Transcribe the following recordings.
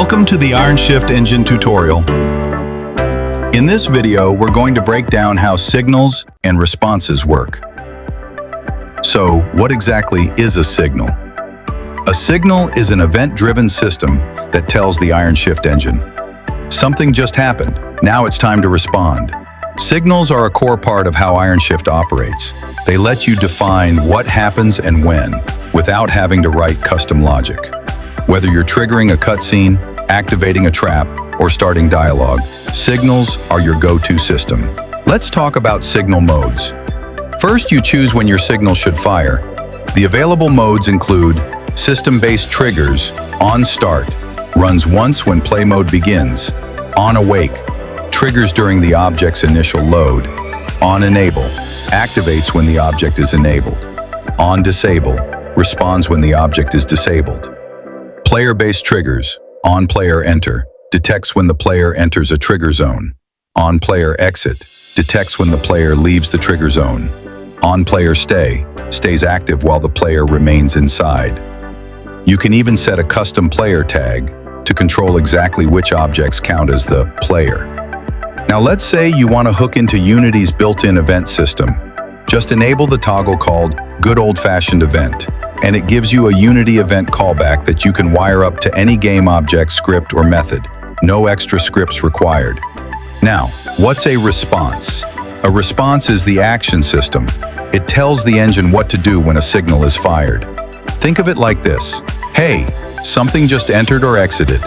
Welcome to the ironShift engine tutorial. In this video, we're going to break down how signals and responses work. So, what exactly is a signal? A signal is an event-driven system that tells the ironShift engine, something just happened, now it's time to respond. Signals are a core part of how ironShift operates. They let you define what happens and when, without having to write custom logic. Whether you're triggering a cutscene, activating a trap, or starting dialogue, signals are your go-to system. Let's talk about signal modes. First, you choose when your signal should fire. The available modes include system-based triggers, on start, runs once when play mode begins, on awake, triggers during the object's initial load, on enable, activates when the object is enabled, on disable, responds when the object is disabled. Player-based triggers, on player enter, detects when the player enters a trigger zone. On player exit, detects when the player leaves the trigger zone. On player stay, stays active while the player remains inside. You can even set a custom player tag to control exactly which objects count as the player. Now let's say you want to hook into Unity's built-in event system. Just enable the toggle called Good Old-Fashioned Event, and it gives you a Unity event callback that you can wire up to any game object, script, or method. No extra scripts required. Now, what's a response? A response is the action system. It tells the engine what to do when a signal is fired. Think of it like this. Hey, something just entered or exited.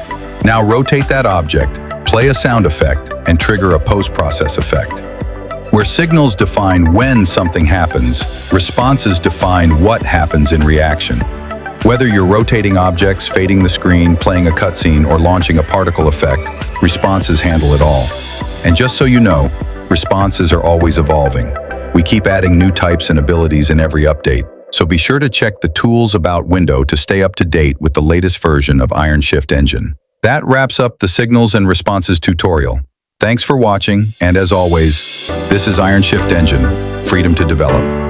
Now rotate that object, play a sound effect, and trigger a post-process effect. Where signals define when something happens, responses define what happens in reaction. Whether you're rotating objects, fading the screen, playing a cutscene, or launching a particle effect, responses handle it all. And just so you know, responses are always evolving. We keep adding new types and abilities in every update, so be sure to check the Tools About window to stay up to date with the latest version of ironShift engine. That wraps up the Signals and Responses tutorial. Thanks for watching, and as always, this is ironShift Engine, freedom to develop.